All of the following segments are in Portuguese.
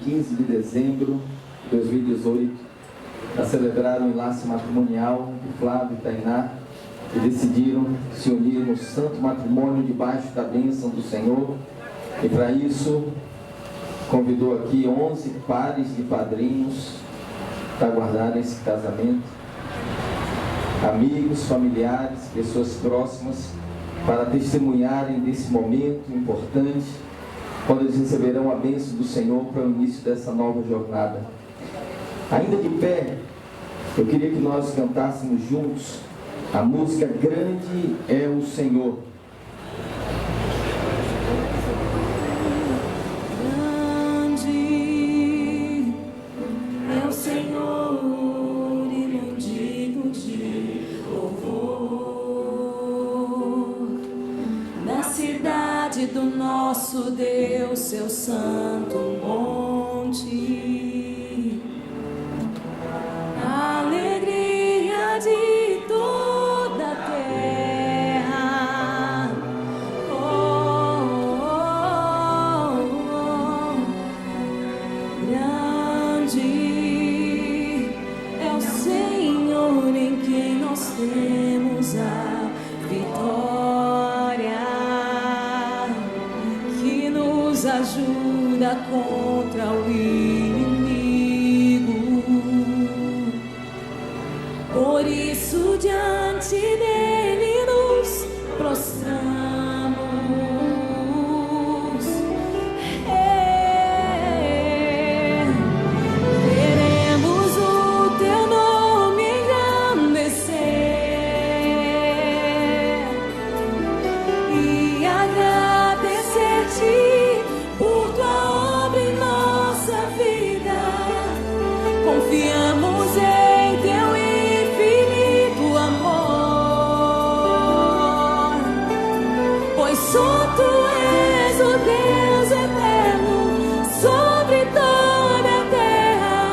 15 de dezembro de 2018, a celebrar o enlace matrimonial de Flávio e Tainá, e decidiram se unir no santo matrimônio debaixo da bênção do Senhor. E para isso convidou aqui 11 pares de padrinhos para guardar esse casamento, amigos, familiares, pessoas próximas, para testemunharem desse momento importante, quando eles receberão a bênção do Senhor para o início dessa nova jornada. Ainda de pé, eu queria que nós cantássemos juntos a música Grande é o Senhor. Do nosso Deus, seu santo monte, a alegria de toda a terra. Oh, oh, oh, oh. Grande é o Senhor em quem nós temos a vitória. Ajuda contra o inimigo. Por isso diante dele nos prostramos. Queremos o teu nome engrandecer e agradecer-te por tua obra em nossa vida. Confiamos em teu infinito amor, pois só tu és o Deus eterno sobre toda a terra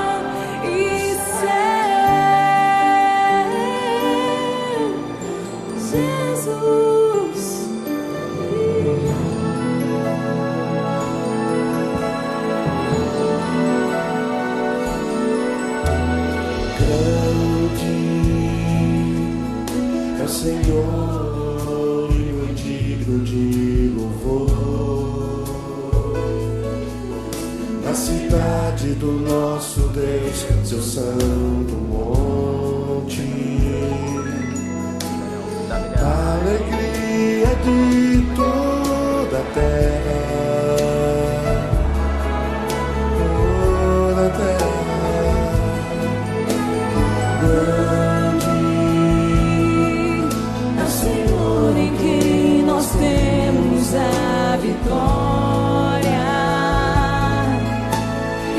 e céu. Jesus. Senhor, e digno de louvor, na cidade do nosso Deus, seu santo monte, a alegria de toda a terra, toda a terra. Temos a vitória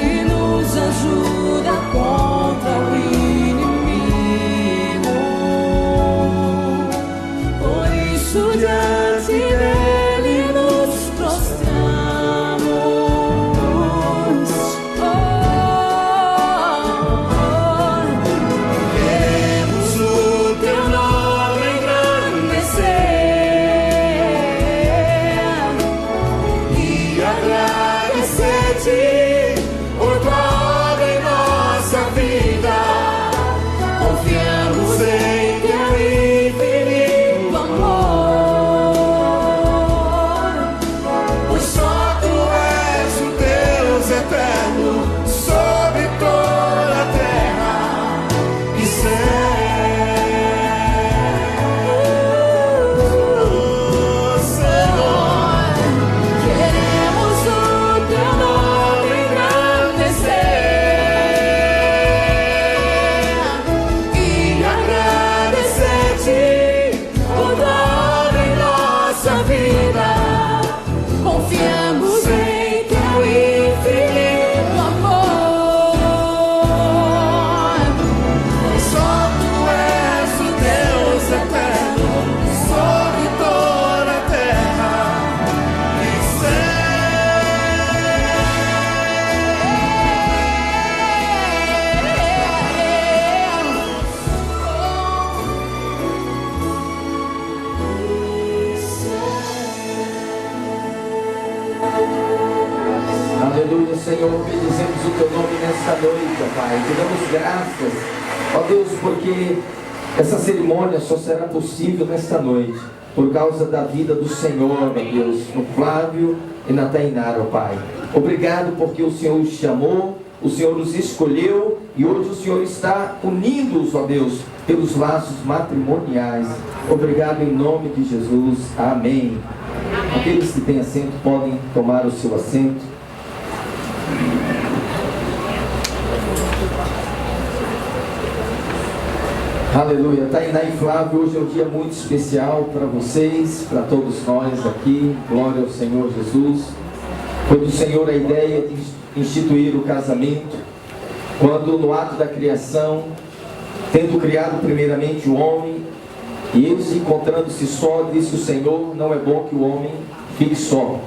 e nos ajuda contra o inimigo. Por isso diante dele nos prostramos. Oh, oh, oh. Queremos o teu nome engrandecer. Por tua obra em nossa vida, confiamos em teu infinito amor, pois só tu és o Deus eterno sobre toda a terra e céu. Confiamos em teu infinito amor, pois só tu és o Deus eterno sobre toda a terra e Aleluia, Senhor, bendizemos Pai. Te damos graças, ó Deus, porque essa cerimônia só será possível nesta noite, por causa da vida do Senhor, ó Deus, no Flávio e na Tainara, ó Pai. Obrigado porque o Senhor os chamou, o Senhor os escolheu e hoje o Senhor está unindo-os, ó Deus, pelos laços matrimoniais. Obrigado em nome de Jesus. Amém. Aqueles que têm assento podem tomar o seu assento. Aleluia. Tainá e Flávio, hoje é um dia muito especial para vocês, para todos nós aqui. Glória ao Senhor Jesus. Foi do Senhor a ideia de instituir o casamento, quando no ato da criação, tendo criado primeiramente o homem, e eles encontrando-se só, disse o Senhor: não é bom que o homem fique só.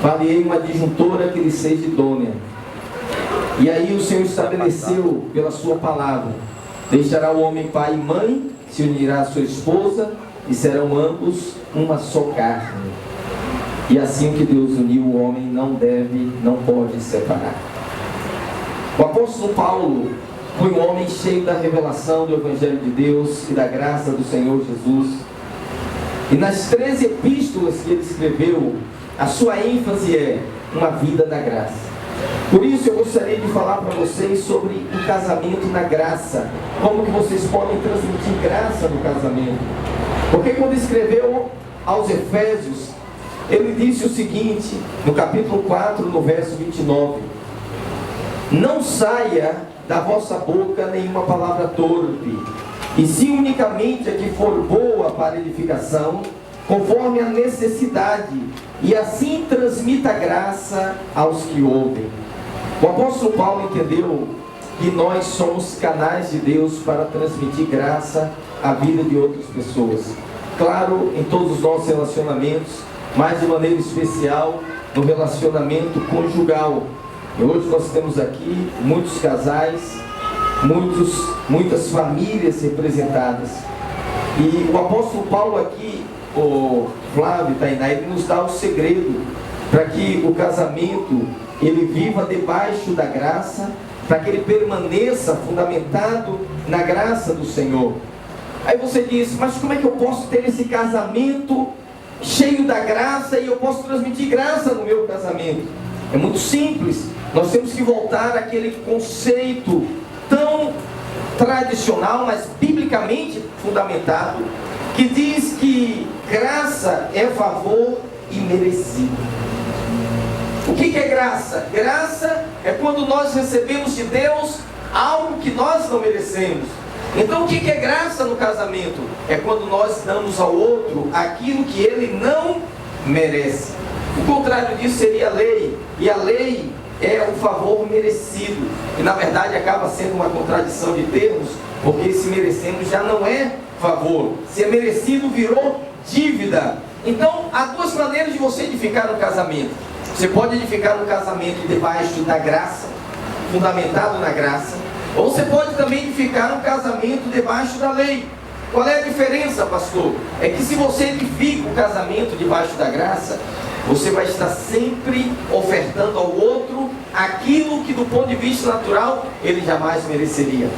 Far-lhe-ei uma adjuntora que lhe seja idônea. E aí o Senhor estabeleceu pela sua palavra: deixará o homem pai e mãe, se unirá à sua esposa, e serão ambos uma só carne. E assim que Deus uniu, o homem não pode separar. O apóstolo Paulo foi um homem cheio da revelação do Evangelho de Deus e da graça do Senhor Jesus. E nas 13 epístolas que ele escreveu, a sua ênfase é uma vida da graça. Por isso eu gostaria de falar para vocês sobre o casamento na graça. Como que vocês podem transmitir graça no casamento. Porque quando escreveu aos Efésios, ele disse o seguinte, no capítulo 4, no verso 29: não saia da vossa boca nenhuma palavra torpe, e se unicamente a que for boa para edificação, conforme a necessidade, e assim transmita graça aos que ouvem. O apóstolo Paulo entendeu que nós somos canais de Deus para transmitir graça à vida de outras pessoas. Claro, em todos os nossos relacionamentos, mas de maneira especial no relacionamento conjugal. E hoje nós temos aqui muitos casais, muitas famílias representadas. E o apóstolo Paulo aqui, o Flávio e Tainá, ele nos dá o segredo para que o casamento ele viva debaixo da graça, para que ele permaneça fundamentado na graça do Senhor. Aí você diz: mas como é que eu posso ter esse casamento cheio da graça e eu posso transmitir graça no meu casamento? É muito simples. Nós temos que voltar àquele conceito tão tradicional, mas biblicamente fundamentado, que diz que graça é favor imerecido. O que é graça? Graça é quando nós recebemos de Deus algo que nós não merecemos. Então o que é graça no casamento? É quando nós damos ao outro aquilo que ele não merece. O contrário disso seria a lei. E a lei é o favor merecido. E na verdade acaba sendo uma contradição de termos, porque se merecemos já não é favor. Se é merecido, virou dívida. Então há duas maneiras de você edificar um casamento. Você pode edificar um casamento debaixo da graça, fundamentado na graça. Ou você pode também edificar um casamento debaixo da lei. Qual é a diferença, pastor? É que se você edifica o casamento debaixo da graça, você vai estar sempre ofertando ao outro aquilo que do ponto de vista natural ele jamais mereceria.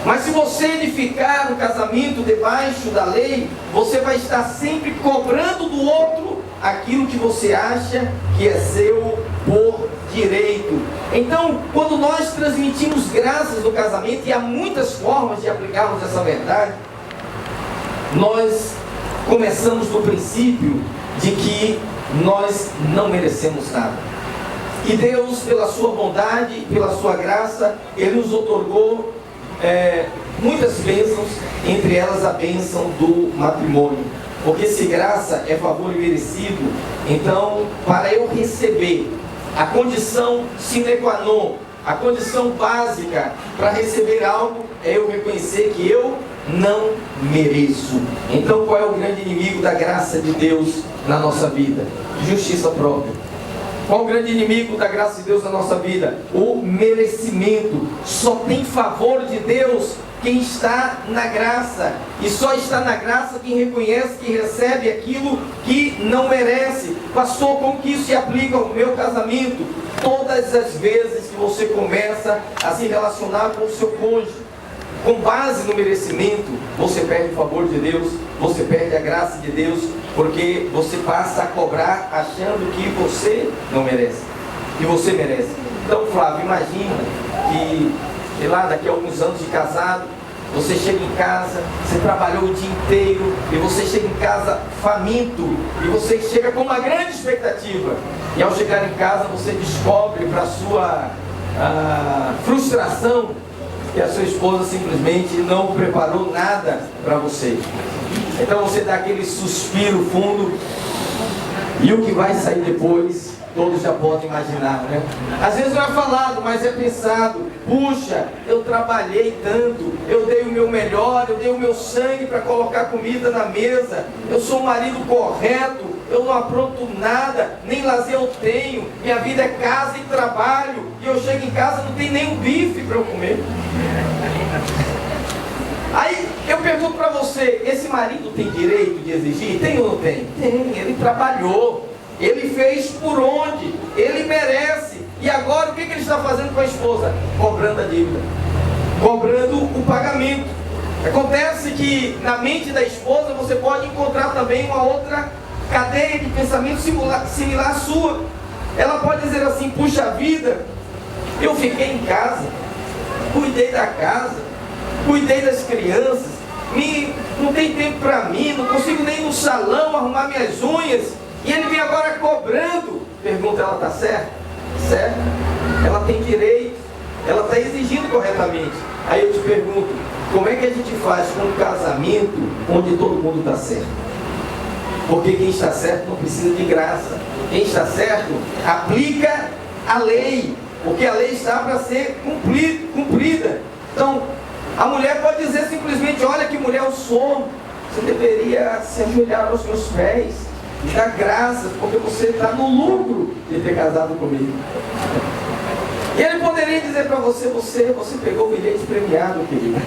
Mas se você edificar um casamento debaixo da lei, você vai estar sempre cobrando do outro aquilo que você acha que é seu por direito. Então, quando nós transmitimos graças no casamento, e há muitas formas de aplicarmos essa verdade, nós começamos do princípio de que nós não merecemos nada. E Deus, pela sua bondade, pela sua graça, Ele nos otorgou muitas bênçãos, entre elas a bênção do matrimônio. Porque se graça é favor imerecido, então para eu receber a condição sine qua non, a condição básica para receber algo é eu reconhecer que eu não mereço. Então qual é o grande inimigo da graça de Deus na nossa vida? Justiça própria. Qual o grande inimigo da graça de Deus na nossa vida? O merecimento. Só tem favor de Deus quem está na graça, e só está na graça quem reconhece que recebe aquilo que não merece. Pastor, como que isso se aplica ao meu casamento? Todas as vezes que você começa a se relacionar com o seu cônjuge com base no merecimento, você perde o favor de Deus, você perde a graça de Deus, porque você passa a cobrar achando que você não merece, que você merece. Então, Flávio, imagina que, sei lá, daqui a alguns anos de casado, você chega em casa, você trabalhou o dia inteiro, e você chega em casa faminto, e você chega com uma grande expectativa, e ao chegar em casa você descobre, para sua frustração, que a sua esposa simplesmente não preparou nada para você. Então você dá aquele suspiro fundo, e o que vai sair depois, todos já podem imaginar, né? Às vezes não é falado, mas é pensado. Puxa, eu trabalhei tanto, eu dei o meu melhor, eu dei o meu sangue para colocar comida na mesa, eu sou um marido correto, eu não apronto nada, nem lazer eu tenho, minha vida é casa e trabalho, e eu chego em casa não tem nem um bife para eu comer. Aí eu pergunto para você, esse marido tem direito de exigir? Tem ou não tem? Tem, ele trabalhou, ele fez por onde, ele merece. E agora o que ele está fazendo com a esposa? Cobrando a dívida, cobrando o pagamento. Acontece que na mente da esposa você pode encontrar também uma outra cadeia de pensamento similar à sua. Ela pode dizer assim: puxa vida, eu fiquei em casa, cuidei da casa, cuidei das crianças, não tem tempo para mim, não consigo nem ir no salão arrumar minhas unhas, e ele vem agora cobrando. Pergunta, ela está certa? Certa? Ela tem direito, ela está exigindo corretamente. Aí eu te pergunto, como é que a gente faz com um casamento onde todo mundo está certo? Porque quem está certo não precisa de graça. Quem está certo aplica a lei, porque a lei está para ser cumprida. Então, a mulher pode dizer simplesmente: olha que mulher eu sou, você deveria se ajoelhar aos meus pés e dar graças, porque você está no lucro de ter casado comigo. E ele poderia dizer para você: você pegou o bilhete premiado, querido.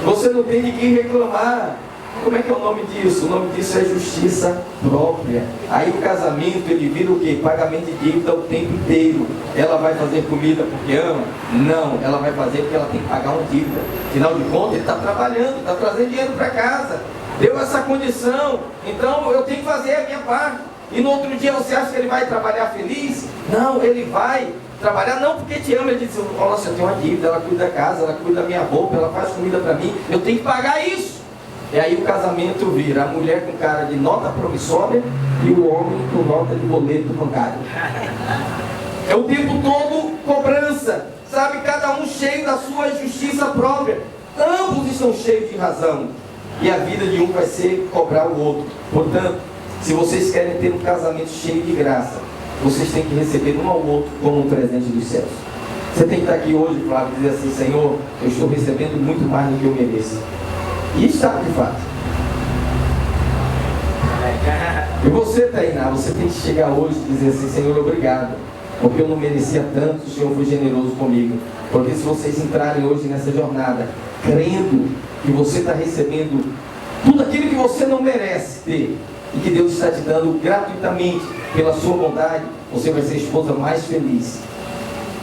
Você não tem de que reclamar. Como é que é o nome disso? O nome disso é justiça própria. Aí o casamento, ele vira o quê? Pagamento de dívida o tempo inteiro. Ela vai fazer comida porque ama? Não, ela vai fazer porque ela tem que pagar uma dívida. Afinal de contas, ele está trabalhando, está trazendo dinheiro para casa, deu essa condição, então eu tenho que fazer a minha parte. E no outro dia você acha que ele vai trabalhar feliz? Não, ele vai trabalhar não porque te ama. Ele diz: nossa, eu tenho uma dívida, ela cuida da casa, ela cuida da minha roupa, ela faz comida para mim, eu tenho que pagar isso. E aí o casamento vira a mulher com cara de nota promissória e o homem com nota de boleto bancário. É o tempo todo cobrança, sabe? Cada um cheio da sua justiça própria. Ambos estão cheios de razão, e a vida de um vai ser cobrar o outro. Portanto, se vocês querem ter um casamento cheio de graça, vocês têm que receber um ao outro como um presente dos céus. Você tem que estar aqui hoje, Flávio, e dizer assim: Senhor, eu estou recebendo muito mais do que eu mereço. E está de fato. E você, Tainá, você tem que chegar hoje e dizer assim: Senhor, obrigado, porque eu não merecia tanto, o Senhor foi generoso comigo. Porque se vocês entrarem hoje nessa jornada crendo que você está recebendo tudo aquilo que você não merece ter, e que Deus está te dando gratuitamente pela sua bondade, você vai ser a esposa mais feliz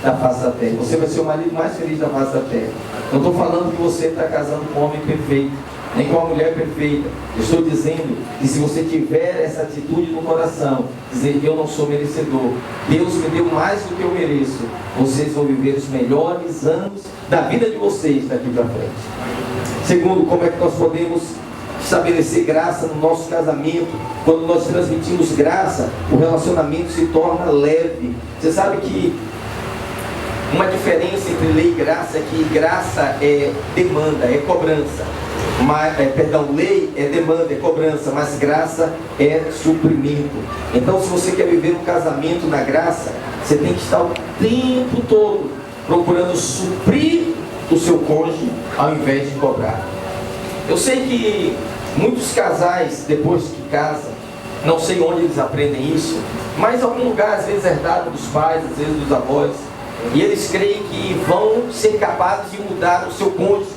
da face da terra. Você vai ser o marido mais feliz da face da terra. Não estou falando que você está casando com um homem perfeito, nem com uma mulher perfeita. Eu estou dizendo que se você tiver essa atitude no coração, dizer: eu não sou merecedor, Deus me deu mais do que eu mereço, vocês vão viver os melhores anos da vida de vocês daqui para frente. Segundo, como é que nós podemos estabelecer graça no nosso casamento? Quando nós transmitimos graça, o relacionamento se torna leve. Você sabe que uma diferença entre lei e graça é que graça é demanda, é cobrança. Lei é demanda, é cobrança, mas graça é suprimento. Então, se você quer viver um casamento na graça, você tem que estar o tempo todo procurando suprir o seu cônjuge ao invés de cobrar. Eu sei que muitos casais, depois que casam, não sei onde eles aprendem isso, mas algum lugar, às vezes herdado dos pais, às vezes dos avós, e eles creem que vão ser capazes de mudar o seu cônjuge.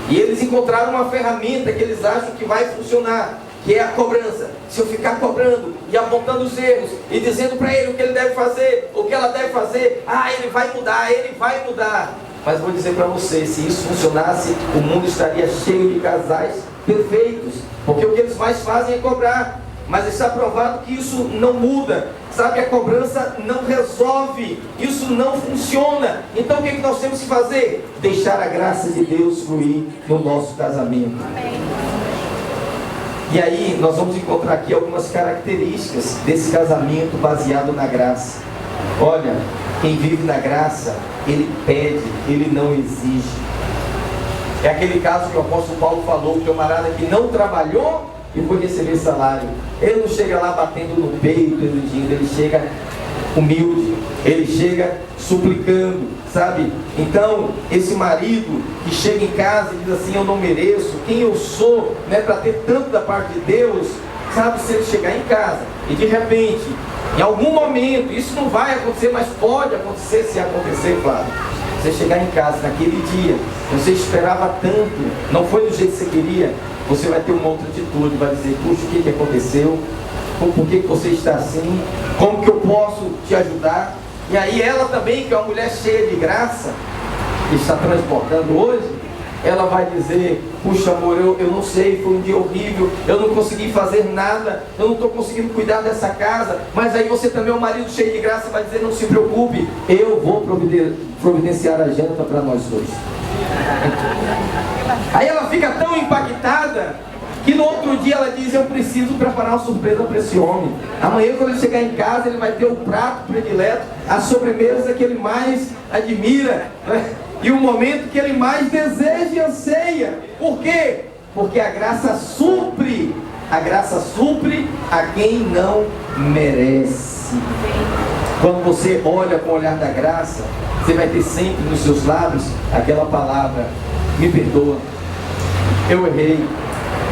E eles encontraram uma ferramenta que eles acham que vai funcionar, que é a cobrança. Se eu ficar cobrando e apontando os erros e dizendo para ele o que ele deve fazer, o que ela deve fazer, ele vai mudar, ele vai mudar. Mas vou dizer para você, se isso funcionasse, o mundo estaria cheio de casais perfeitos, porque o que eles mais fazem é cobrar. Mas está provado que isso não muda, sabe? A cobrança não resolve, isso não funciona. Então o que nós temos que fazer? Deixar a graça de Deus fluir no nosso casamento. E aí nós vamos encontrar aqui algumas características desse casamento baseado na graça. Olha, quem vive na graça, ele pede, ele não exige. É aquele caso que o apóstolo Paulo falou, o camarada que não trabalhou e foi receber salário. Ele não chega lá batendo no peito, exigindo, ele chega humilde, ele chega suplicando, sabe? Então, esse marido que chega em casa e diz assim, eu não mereço, quem eu sou, né, para ter tanto da parte de Deus, sabe? Se ele chegar em casa e de repente, em algum momento, isso não vai acontecer, mas pode acontecer, se acontecer, claro. Você chegar em casa naquele dia, você esperava tanto, não foi do jeito que você queria, você vai ter uma outra atitude, vai dizer, puxa, o que aconteceu? Por que você está assim? Como que eu posso te ajudar? E aí ela também, que é uma mulher cheia de graça, que está transportando hoje, ela vai dizer, puxa amor, eu não sei, foi um dia horrível, eu não consegui fazer nada, eu não estou conseguindo cuidar dessa casa. Mas aí você também, um marido cheio de graça, vai dizer, não se preocupe, eu vou providenciar a janta para nós dois. Aí ela fica tão impactada que no outro dia ela diz, eu preciso preparar uma surpresa para esse homem. Amanhã quando ele chegar em casa, ele vai ter o prato predileto, a sobremesa que ele mais admira, né? E o momento que ele mais deseja e anseia. Por quê? Porque a graça supre a quem não merece. Quando você olha com o olhar da graça, você vai ter sempre nos seus lábios aquela palavra, me perdoa, eu errei,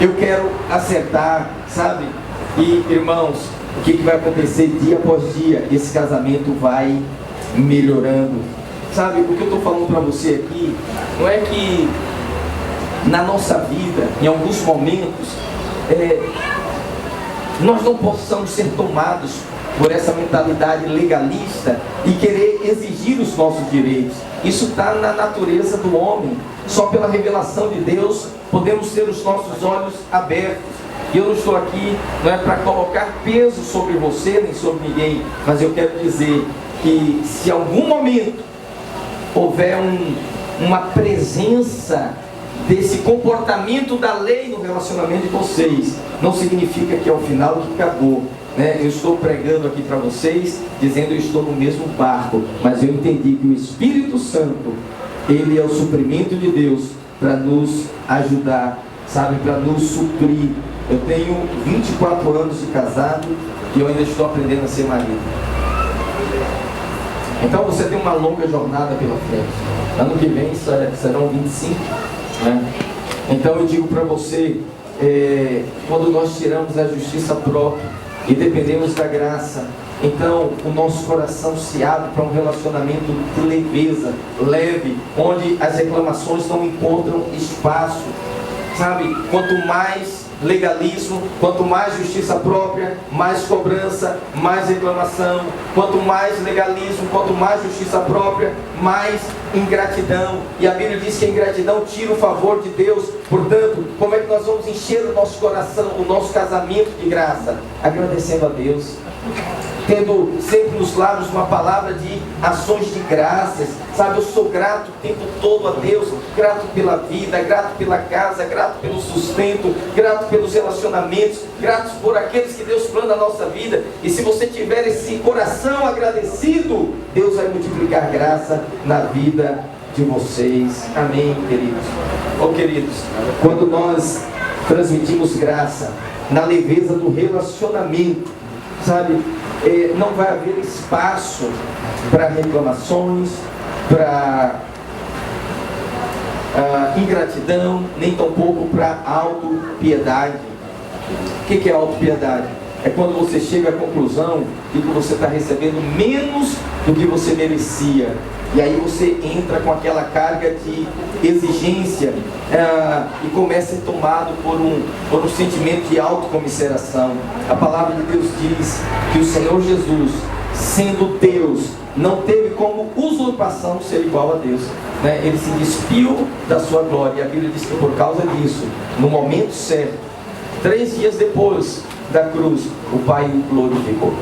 eu quero acertar, sabe? E irmãos, o que vai acontecer dia após dia? Esse casamento vai melhorando. Sabe, o que eu estou falando para você aqui, não é que na nossa vida, em alguns momentos, nós não possamos ser tomados por essa mentalidade legalista e querer exigir os nossos direitos. Isso está na natureza do homem. Só pela revelação de Deus podemos ter os nossos olhos abertos. E eu não estou aqui, não é para colocar peso sobre você nem sobre ninguém, mas eu quero dizer que se em algum momento houver uma presença desse comportamento da lei no relacionamento de vocês, não significa que ao final que acabou, né? Eu estou pregando aqui para vocês, dizendo eu estou no mesmo barco, mas eu entendi que o Espírito Santo, ele é o suprimento de Deus para nos ajudar, sabe, para nos suprir. Eu tenho 24 anos de casado e eu ainda estou aprendendo a ser marido. Então você tem uma longa jornada pela frente. Ano que vem serão 25, né? Então eu digo para você, quando nós tiramos a justiça própria e dependemos da graça, então o nosso coração se abre para um relacionamento de leveza, leve, onde as reclamações não encontram espaço, sabe? Quanto mais legalismo, quanto mais justiça própria, mais cobrança, mais reclamação. Quanto mais legalismo, quanto mais justiça própria, mais ingratidão. E a Bíblia diz que a ingratidão tira o favor de Deus. Portanto, como é que nós vamos encher o nosso coração, o nosso casamento de graça? Agradecendo a Deus, tendo sempre nos lábios uma palavra de ações de graças, sabe? Eu sou grato o tempo todo a Deus, grato pela vida, grato pela casa, grato pelo sustento, grato pelos relacionamentos, grato por aqueles que Deus plana na nossa vida. E se você tiver esse coração agradecido, Deus vai multiplicar graça na vida de vocês. Amém, queridos? Queridos, quando nós transmitimos graça na leveza do relacionamento, sabe, não vai haver espaço para reclamações, para ingratidão, nem tampouco para autopiedade. O que é autopiedade? é quando você chega à conclusão de que você está recebendo menos do que você merecia. E aí você entra com aquela carga de exigência e começa a ser tomado por um sentimento de autocomiseração. A palavra de Deus diz que o Senhor Jesus, sendo Deus, não teve como usurpação ser igual a Deus, né? Ele se despiu da sua glória. E a Bíblia diz que por causa disso, no momento certo, 3 dias depois da cruz, o Pai o glorificou.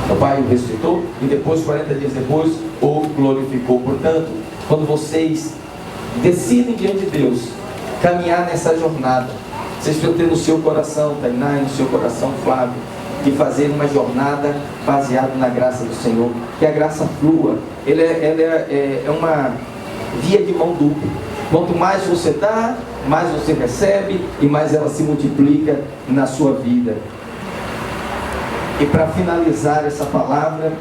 O Pai o ressuscitou e depois, 40 dias depois, o glorificou. Portanto, quando vocês decidem diante de Deus caminhar nessa jornada, vocês precisam ter no seu coração, Tainá, e no seu coração, Flávio, de fazer uma jornada baseada na graça do Senhor. Que a graça flua. Ela é uma via de mão dupla. Quanto mais você dá, mais você recebe e mais ela se multiplica na sua vida. E para finalizar essa palavra,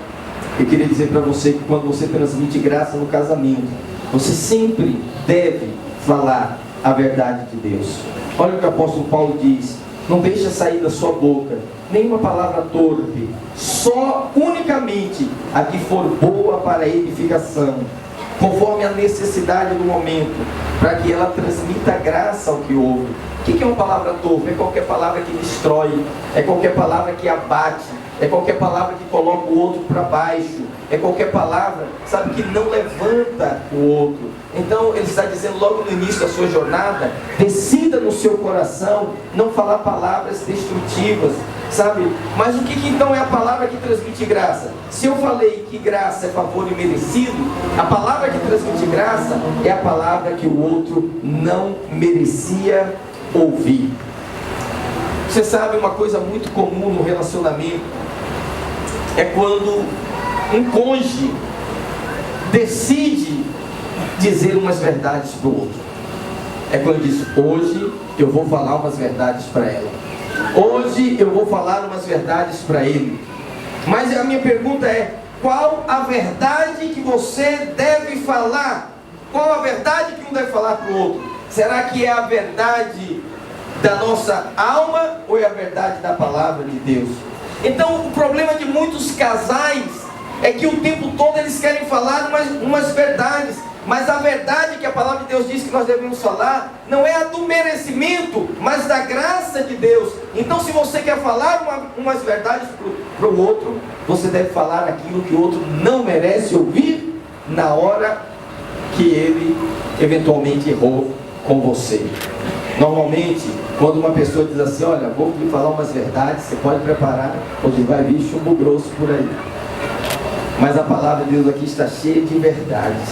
eu queria dizer para você que quando você transmite graça no casamento, você sempre deve falar a verdade de Deus. Olha o que o apóstolo Paulo diz: não deixa sair da sua boca nenhuma palavra torpe, só unicamente a que for boa para a edificação, conforme a necessidade do momento, para que ela transmita graça ao que ouve. O que é uma palavra torpe? É qualquer palavra que destrói, é qualquer palavra que abate, é qualquer palavra que coloca o outro para baixo, é qualquer palavra, sabe, que não levanta o outro. Então ele está dizendo logo no início da sua jornada: decida no seu coração não falar palavras destrutivas, sabe? Mas o que então é a palavra que transmite graça? Se eu falei que graça é favor imerecido, a palavra que transmite graça é a palavra que o outro não merecia ouvir. Você sabe, uma coisa muito comum no relacionamento é quando um cônjuge decide dizer umas verdades para o outro. É quando diz: hoje eu vou falar umas verdades para ela, hoje eu vou falar umas verdades para ele. Mas a minha pergunta é: qual a verdade que você deve falar? Qual a verdade que um deve falar para o outro? Será que é a verdade da nossa alma ou é a verdade da palavra de Deus? Então o problema de muitos casais é que o tempo todo eles querem falar umas verdades, mas a verdade que a palavra de Deus diz que nós devemos falar não é a do merecimento, mas da graça de Deus. Então, se você quer falar umas verdades para o outro, você deve falar aquilo que o outro não merece ouvir na hora que ele eventualmente errou com você. Normalmente, quando uma pessoa diz assim: olha, vou lhe falar umas verdades, você pode preparar, porque vai vir chumbo grosso por aí. Mas a palavra de Deus aqui está cheia de verdades,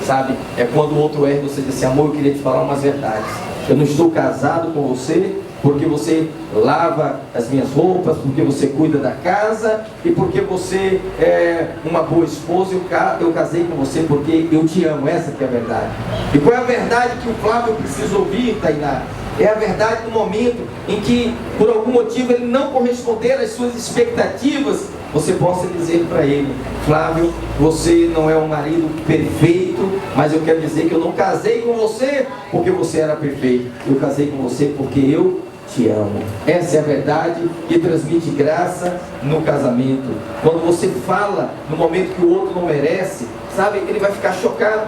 sabe? É quando o outro erra, você diz assim: amor, eu queria te falar umas verdades. Eu não estou casado com você porque você lava as minhas roupas, porque você cuida da casa e porque você é uma boa esposa. Eu casei com você porque eu te amo. Essa que é a verdade. E qual é a verdade que o Flávio precisa ouvir, Tainá? É a verdade no momento em que, por algum motivo, ele não corresponder às suas expectativas, você possa dizer para ele: Flávio, você não é um marido perfeito, mas eu quero dizer que eu não casei com você porque você era perfeito. Eu casei com você porque eu te amo. Essa é a verdade que transmite graça no casamento. Quando você fala no momento que o outro não merece, sabe, ele vai ficar chocado.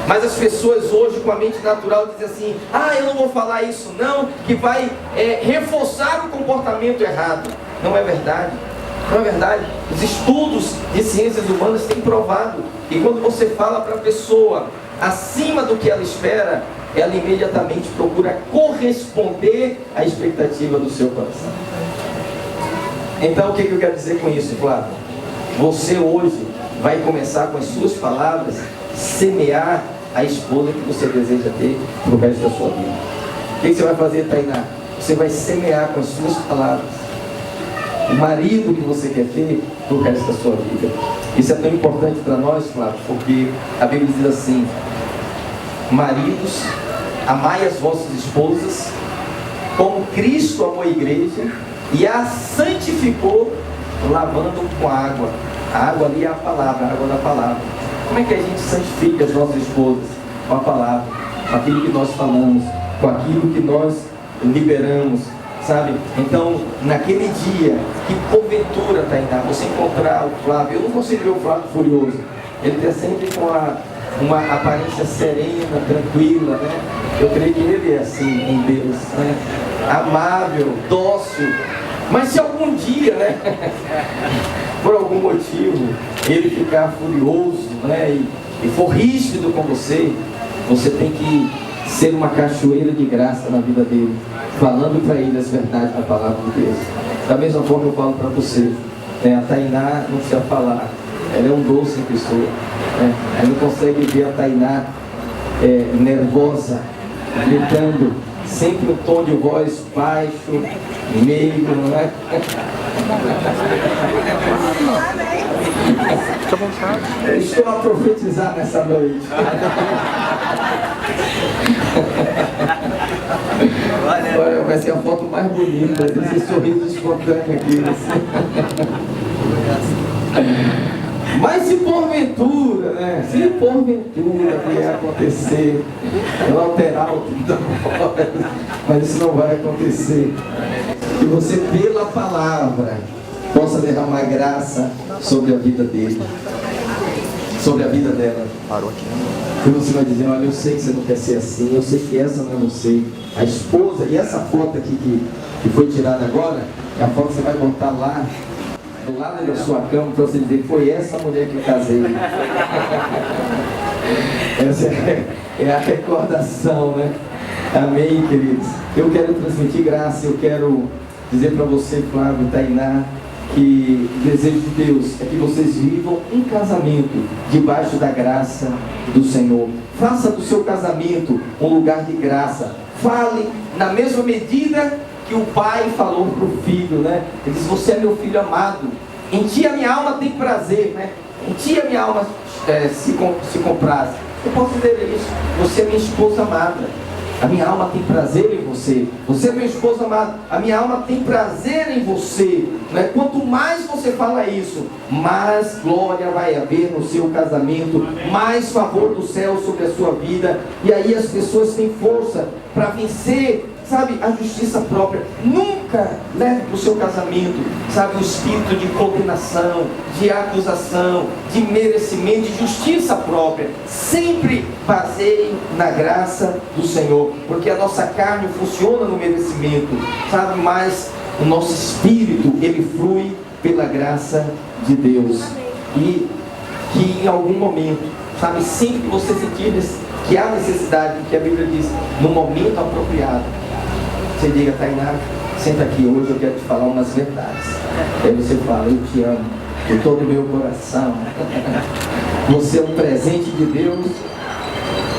Mas as pessoas hoje, com a mente natural, dizem assim: ah, eu não vou falar isso não, que vai reforçar o comportamento errado. Não é verdade. Não é verdade. Os estudos de ciências humanas têm provado que quando você fala para a pessoa acima do que ela espera, ela imediatamente procura corresponder à expectativa do seu coração. Então o que eu quero dizer com isso, Flávio? Você hoje vai começar com as suas palavras semear a esposa que você deseja ter para o resto da sua vida. O que você vai fazer, Tainá? Você vai semear com as suas palavras o marido que você quer ter para o resto da sua vida. Isso é tão importante para nós, Flávio, porque a Bíblia diz assim: maridos, amai as vossas esposas como Cristo amou a igreja e a santificou, lavando com água. A água ali é a palavra, a água da palavra. Como é que a gente santifica as nossas esposas? Com a palavra, com aquilo que nós falamos, com aquilo que nós liberamos. sabe? Então, naquele dia, que porventura, Tainá, você encontrar o Flávio, eu não consigo ver o Flávio furioso, ele está sempre com uma aparência serena, tranquila, né? Eu creio que ele é assim em Deus, né? Amável, dócil. Mas se algum dia, né, por algum motivo, ele ficar furioso, né, e for rígido com você, você tem que ser uma cachoeira de graça na vida dele, falando para ele as verdades da palavra de Deus. Da mesma forma eu falo para você, né, a Tainá não precisa falar, ela é um doce em pessoa, né? Ela não consegue ver a Tainá nervosa, gritando, sempre um tom de voz baixo, meio, não é? Estou a profetizar nessa noite. Olha, vai ser a foto mais bonita, esse sorriso espontâneo aqui. Mas se porventura, né? Se porventura vier acontecer, ela alterar o tom da voz, mas isso não vai acontecer. Que você, pela palavra, possa derramar graça sobre a vida dele, sobre a vida dela. Parou aqui. E você vai dizer, olha, eu sei que você não quer ser assim, eu sei que essa não é você. A esposa, e essa foto aqui que foi tirada agora, é a foto que você vai botar lá, do lado da sua cama, para você dizer, foi essa mulher que eu casei. Essa é a recordação, né? Amém, queridos? Eu quero transmitir graça, eu quero dizer para você, Flávio, Tainá, que o desejo de Deus é que vocês vivam um casamento debaixo da graça do Senhor. Faça do seu casamento um lugar de graça. Fale na mesma medida que o pai falou para o filho, né? Ele diz, você é meu filho amado, em ti a minha alma tem prazer, né? Em ti a minha alma se compraz. Eu posso dizer isso, você é minha esposa amada, a minha alma tem prazer em você. Você é minha esposa amada, a minha alma tem prazer em você, né? Quanto mais você fala isso, mais glória vai haver no seu casamento, mais favor do céu sobre a sua vida. E aí as pessoas têm força para vencer, sabe, a justiça própria. Nunca leve para o seu casamento, sabe, o espírito de condenação, de acusação, de merecimento, de justiça própria. Sempre baseie na graça do Senhor, porque a nossa carne funciona no merecimento, sabe, mas o nosso espírito, ele flui pela graça de Deus. E que em algum momento, sabe, sempre que você sentir que há necessidade, que a Bíblia diz, no momento apropriado, você diga, Tainá, senta aqui, hoje eu quero te falar umas verdades. Aí você fala, eu te amo de todo o meu coração. Você é um presente de Deus.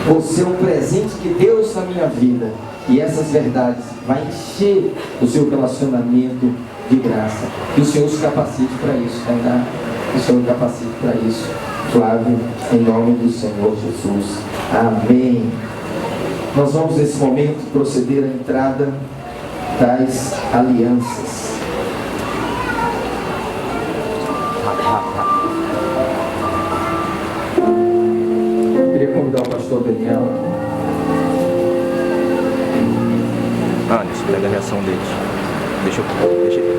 Você é um presente de Deus na minha vida. E essas verdades vão encher o seu relacionamento de graça. Que o Senhor se capacite para isso, Tainá. Que o Senhor capacite para isso. Flávio, em nome do Senhor Jesus. Amém. Nós vamos nesse momento proceder à entrada das alianças. Eu queria convidar o pastor Daniel. Anderson, pega a reação deles.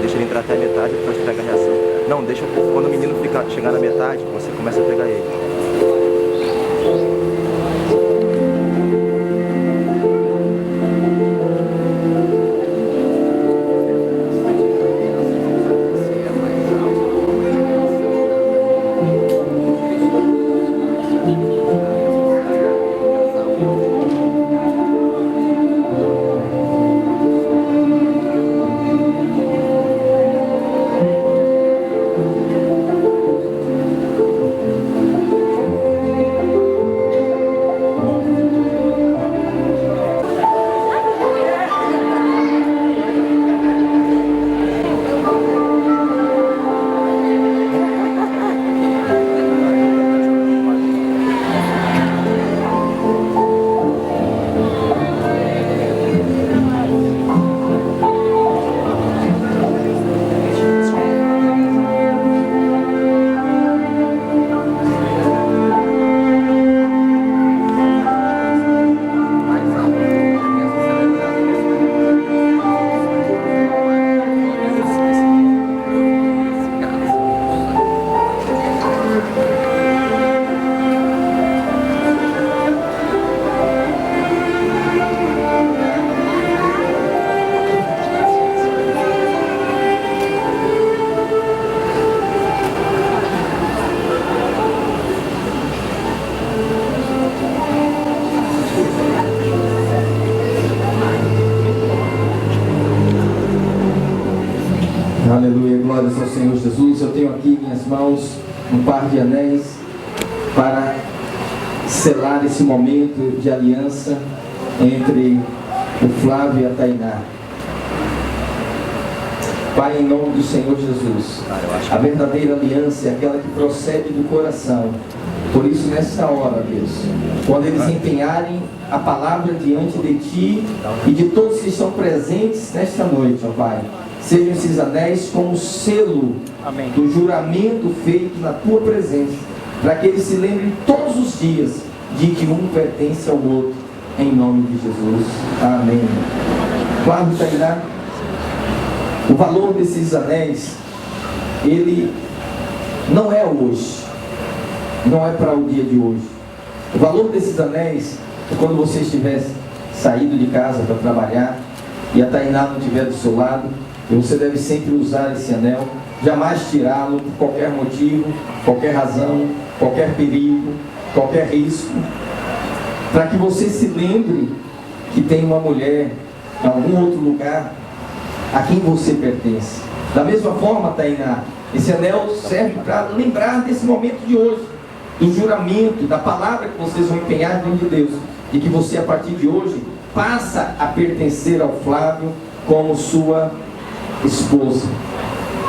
Deixa ele entrar até a metade, depois pega a reação. Não, deixa quando o menino chegar na metade, você começa a pegar ele. Glórias ao Senhor Jesus. Eu tenho aqui em minhas mãos um par de anéis para selar esse momento de aliança entre o Flávio e a Tainá. Pai, em nome do Senhor Jesus, a verdadeira aliança é aquela que procede do coração. Por isso, nessa hora, Deus, quando eles empenharem a palavra diante de Ti e de todos que estão presentes nesta noite, ó Pai, sejam esses anéis como selo do juramento feito na Tua presença, para que eles se lembrem todos os dias de que um pertence ao outro, em nome de Jesus. Amém. Flávio, Tainá, o valor desses anéis, ele não é hoje, não é para o dia de hoje. O valor desses anéis é quando você estiver saído de casa para trabalhar e a Tainá não estiver do seu lado, e você deve sempre usar esse anel, jamais tirá-lo por qualquer motivo, qualquer razão, qualquer perigo, qualquer risco, para que você se lembre que tem uma mulher em algum outro lugar a quem você pertence. Da mesma forma, Tainá, esse anel serve para lembrar desse momento de hoje, do juramento, da palavra que vocês vão empenhar diante de Deus, e que você, a partir de hoje, passa a pertencer ao Flávio como sua esposa.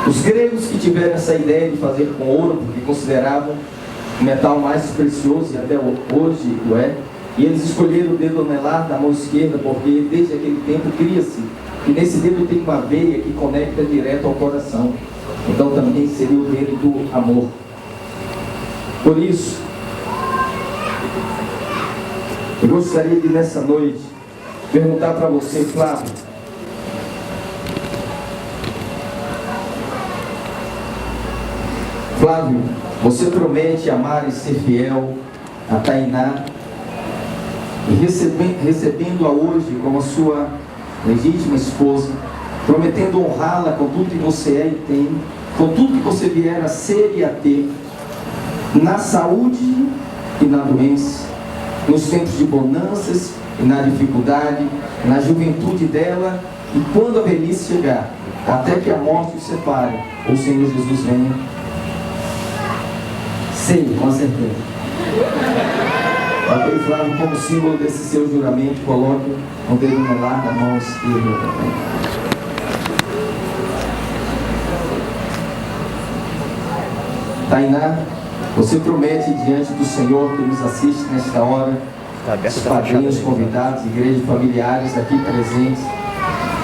Os gregos que tiveram essa ideia de fazer com ouro, porque consideravam o metal mais precioso, e até hoje o é, e eles escolheram o dedo anelar da mão esquerda, porque desde aquele tempo cria-se que nesse dedo tem uma veia que conecta direto ao coração. Então também seria o dedo do amor. Por isso, eu gostaria de nessa noite perguntar para você, Flávio, você promete amar e ser fiel a Tainá, e recebendo-a hoje como a sua legítima esposa, prometendo honrá-la com tudo que você é e tem, com tudo que você vier a ser e a ter, na saúde e na doença, nos tempos de bonanças e na dificuldade, na juventude dela e quando a velhice chegar, até que a morte os separe, ou o Senhor Jesus venha. Sim, com certeza. Ok, Flávio, como símbolo desse seu juramento, coloque o dedo anelar da mão esquerda também. Tainá, você promete diante do Senhor que nos assiste nesta hora, os padrinhos, convidados, igrejas familiares aqui presentes,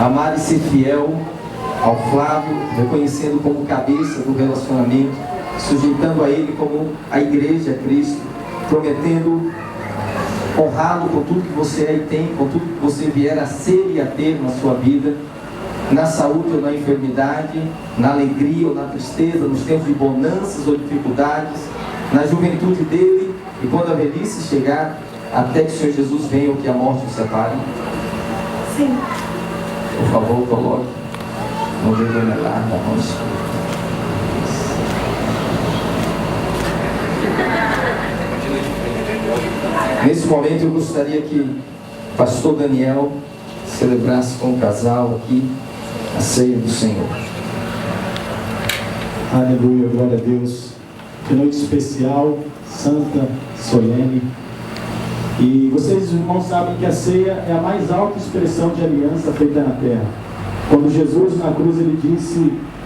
amar e ser fiel ao Flávio, reconhecendo como cabeça do relacionamento, sujeitando a ele como a igreja, a Cristo, prometendo honrá-lo com tudo que você é e tem, com tudo que você vier a ser e a ter na sua vida, na saúde ou na enfermidade, na alegria ou na tristeza, nos tempos de bonanças ou dificuldades, na juventude dele e quando a velhice chegar, até que o Senhor Jesus venha ou que a morte o separe. Sim. Por favor, coloque no dedo anelar da mão esquerda. Nesse momento eu gostaria que o pastor Daniel celebrasse com o casal aqui a ceia do Senhor. Aleluia, glória a Deus. Que noite especial, santa, solene. E vocês, irmãos, sabem que a ceia é a mais alta expressão de aliança feita na terra. Quando Jesus na cruz,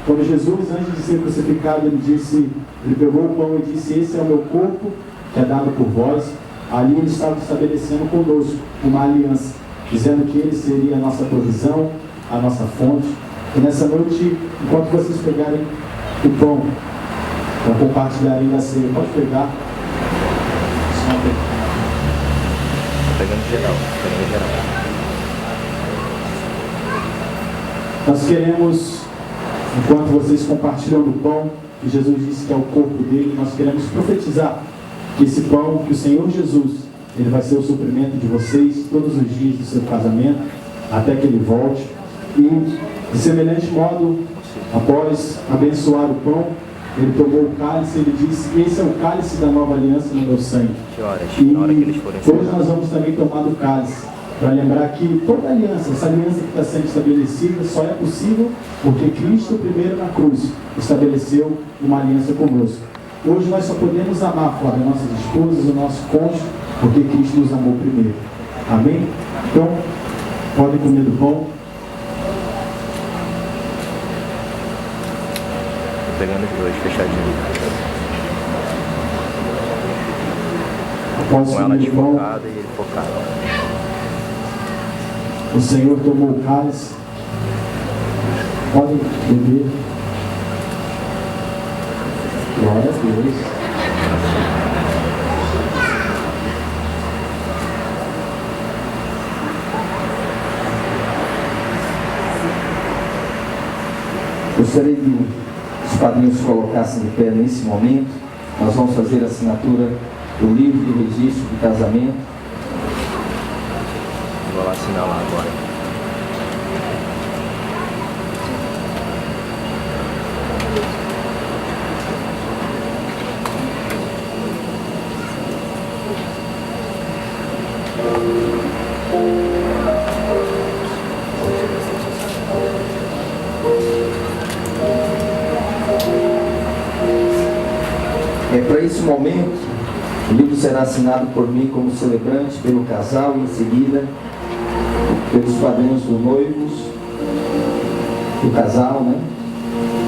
quando Jesus, antes de ser crucificado, ele pegou o pão e disse: esse é o meu corpo que é dado por vós. Ali ele estava estabelecendo conosco uma aliança, dizendo que ele seria a nossa provisão, a nossa fonte. E nessa noite, enquanto vocês pegarem o pão para compartilharem da ceia, pode pegar. Pegando geral. Nós queremos, enquanto vocês compartilham do pão, que Jesus disse que é o corpo dele, nós queremos profetizar que esse pão, que o Senhor Jesus, ele vai ser o suprimento de vocês todos os dias do seu casamento, até que ele volte. E de semelhante modo, após abençoar o pão, ele tomou o cálice, ele disse: esse é o cálice da nova aliança no meu sangue. Que horas? Na hora que eles forem hoje nós vamos também tomar do cálice, para lembrar que toda aliança, essa aliança que está sendo estabelecida, só é possível porque Cristo, primeiro na cruz, estabeleceu uma aliança conosco. Hoje nós só podemos amar, Flávia, nossas esposas, o nosso cônjuge, porque Cristo nos amou primeiro. Amém? Então, podem comer do pão. Pegando os dois, fechadinho. Após Com ela comer do pão, desfocada e ele focado. o Senhor tomou o cálice. Podem beber. Glória a Deus. Gostaria que os padrinhos se colocassem de pé nesse momento. Nós vamos fazer a assinatura do livro de registro de casamento. Vou lá assinar lá agora. Para esse momento, o livro será assinado por mim como celebrante, pelo casal e em seguida pelos padrinhos dos noivos, do casal, né?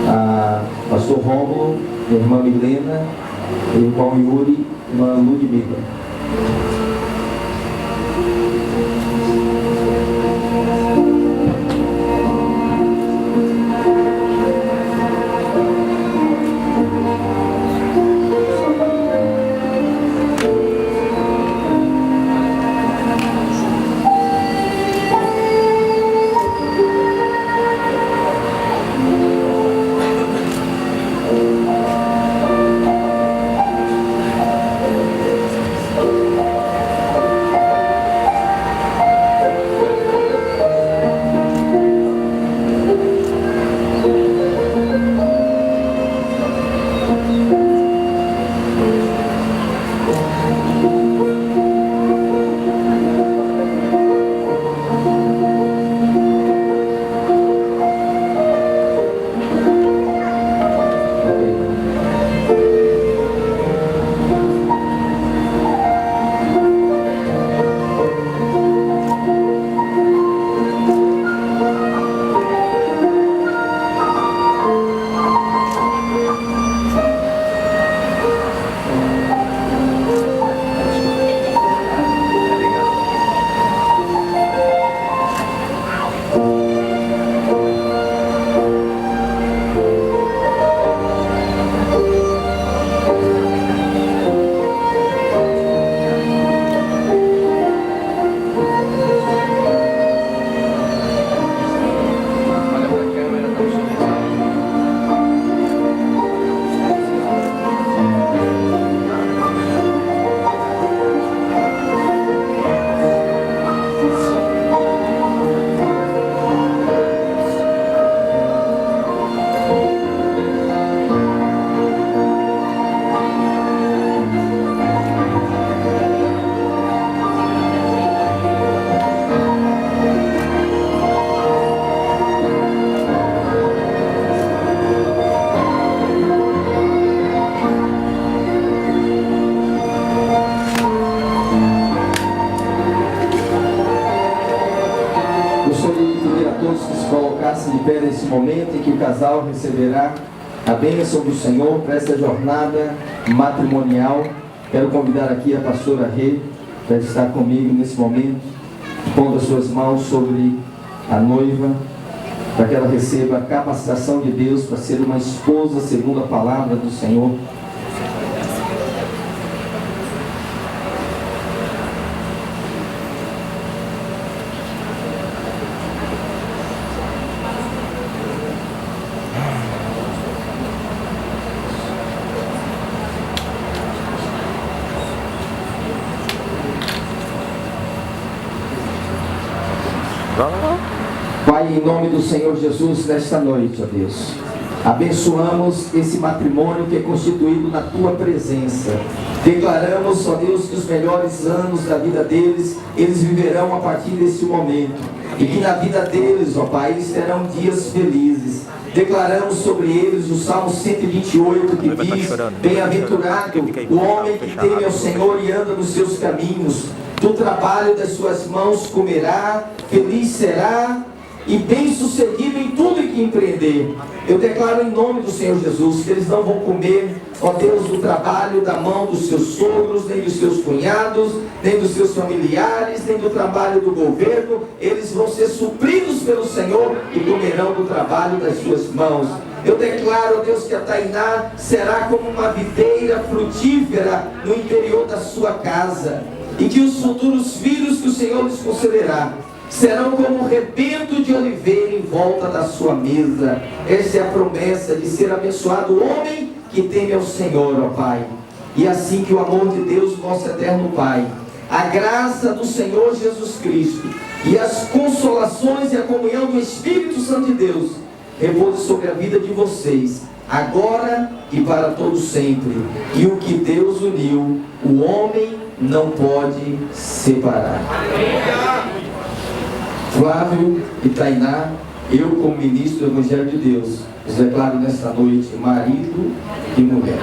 A pastor Rômulo, a irmã Milena, o irmão Yuri e a irmã Ludmila. De pé nesse momento em que o casal receberá a bênção do Senhor para essa jornada matrimonial. Quero convidar aqui a pastora Rê para estar comigo nesse momento, pondo as suas mãos sobre a noiva, para que ela receba a capacitação de Deus para ser uma esposa segundo a palavra do Senhor. Pai, em nome do Senhor Jesus, nesta noite, ó Deus, Abençoamos esse matrimônio que é constituído na Tua presença. Declaramos, ó Deus, que os melhores anos da vida deles, eles viverão a partir desse momento. E que na vida deles, ó Pai, eles terão dias felizes. Declaramos sobre eles o Salmo 128 que diz: bem-aventurado o homem que teme ao Senhor e anda nos seus caminhos. Do trabalho das suas mãos comerá, feliz será e bem-sucedido em tudo em que empreender. Eu declaro em nome do Senhor Jesus que eles não vão comer, ó Deus, do trabalho da mão dos seus sogros, nem dos seus cunhados, nem dos seus familiares, nem do trabalho do governo. Eles vão ser supridos pelo Senhor e comerão do trabalho das suas mãos. Eu declaro, ó Deus, que a Tainá será como uma videira frutífera no interior da sua casa, e que os futuros filhos que o Senhor lhes concederá serão como um rebento de oliveira em volta da sua mesa. Essa é a promessa de ser abençoado o homem que teme ao Senhor, ó Pai. E assim que o amor de Deus, nosso eterno Pai, a graça do Senhor Jesus Cristo e as consolações e a comunhão do Espírito Santo de Deus repouse sobre a vida de vocês, agora e para todo sempre. E o que Deus uniu, o homem não pode separar. Flávio e Tainá, eu como ministro do Evangelho de Deus, os declaro nesta noite marido e mulher.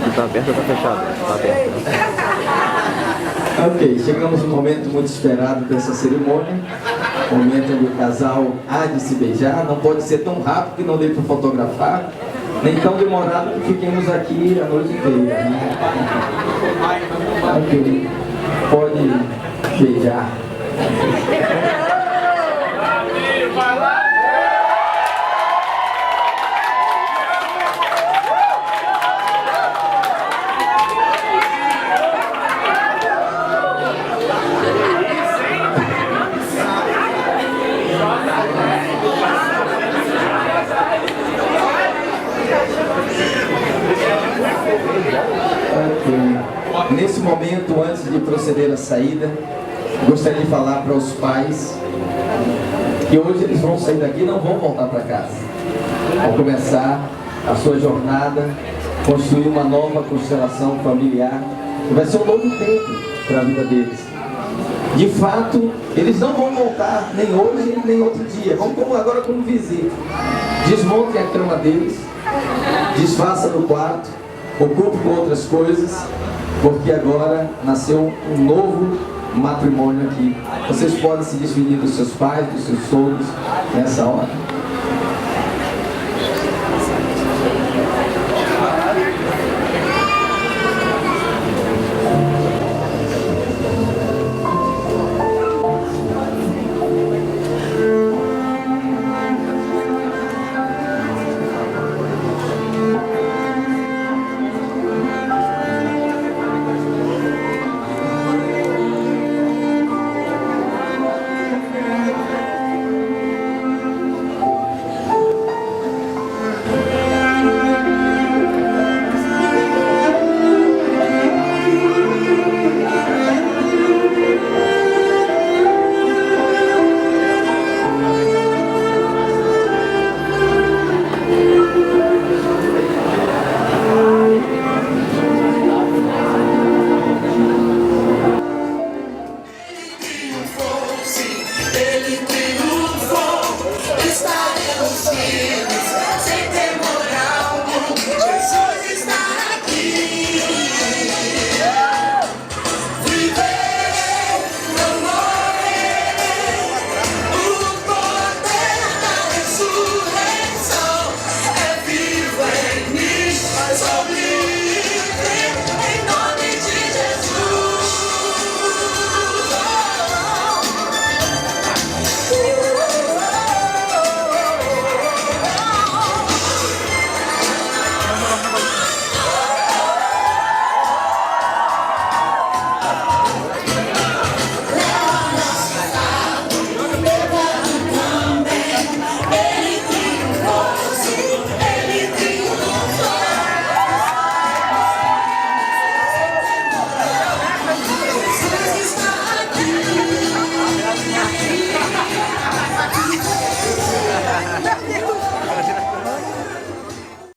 Está aberto ou está fechado? Está aberto. Ok, chegamos no momento muito esperado dessa cerimônia, momento onde o casal há de se beijar. Não pode ser tão rápido que não dê para fotografar, nem tão demorado que fiquemos aqui a noite inteira, né? Ok, pode beijar. Nesse momento, antes de proceder à saída, gostaria de falar para os pais que hoje eles vão sair daqui e não vão voltar para casa. Vão começar a sua jornada, construir uma nova constelação familiar, que vai ser um novo tempo para a vida deles. De fato, eles não vão voltar nem hoje, nem outro dia. Vão agora como visita. Desmontem a cama deles, desfaça no quarto, ocupe com outras coisas, porque agora nasceu um novo matrimônio aqui. Vocês podem se despedir dos seus pais, dos seus sogros, nessa hora.